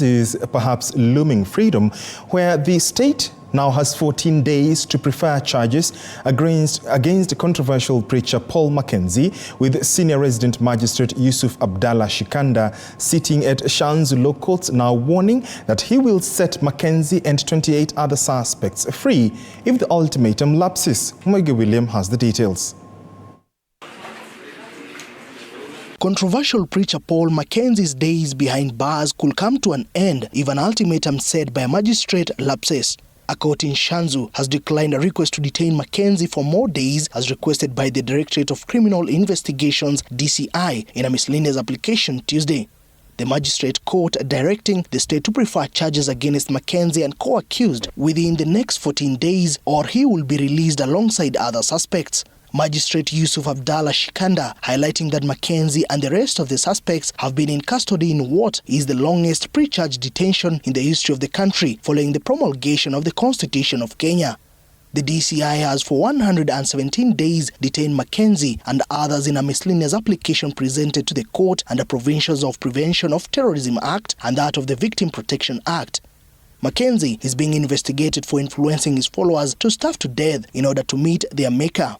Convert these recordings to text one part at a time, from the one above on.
Is perhaps looming freedom, where the state now has 14 days to prefer charges against controversial preacher Paul Mackenzie, with senior resident magistrate Yusuf Abdallah Shikanda sitting at Shanzu Law Courts now warning that he will set Mackenzie and 28 other suspects free if the ultimatum lapses. Mwege William has the details. Controversial preacher Paul Mackenzie's days behind bars could come to an end if an ultimatum set by a magistrate lapses. A court in Shanzu has declined a request to detain Mackenzie for more days as requested by the Directorate of Criminal Investigations (DCI) in a miscellaneous application Tuesday. The magistrate court directing the state to prefer charges against Mackenzie and co-accused within the next 14 days, or he will be released alongside other suspects. Magistrate Yusuf Abdallah Shikanda highlighting that Mackenzie and the rest of the suspects have been in custody in what is the longest pre-charge detention in the history of the country following the promulgation of the Constitution of Kenya. The DCI has for 117 days detained Mackenzie and others in a miscellaneous application presented to the court under provisions of Prevention of Terrorism Act and that of the Victim Protection Act. Mackenzie is being investigated for influencing his followers to starve to death in order to meet their maker.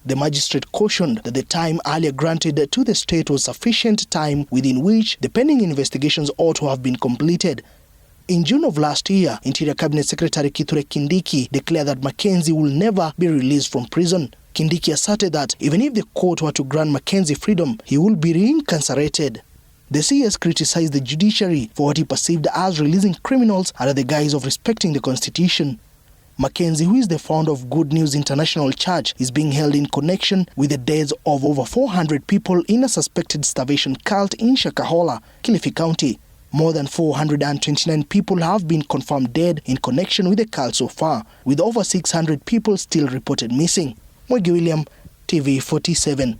The magistrate cautioned that the time earlier granted to the state was sufficient time within which the pending investigations ought to have been completed. In June of last year, Interior Cabinet Secretary Kithure Kindiki declared that Mackenzie will never be released from prison. Kindiki asserted that even if the court were to grant Mackenzie freedom, he will be reincarcerated. The CS criticized the judiciary for what he perceived as releasing criminals under the guise of respecting the Constitution. Mackenzie, who is the founder of Good News International Church, is being held in connection with the deaths of over 400 people in a suspected starvation cult in Shakahola, Kilifi County. More than 429 people have been confirmed dead in connection with the cult so far, with over 600 people still reported missing. Mwege William, TV 47.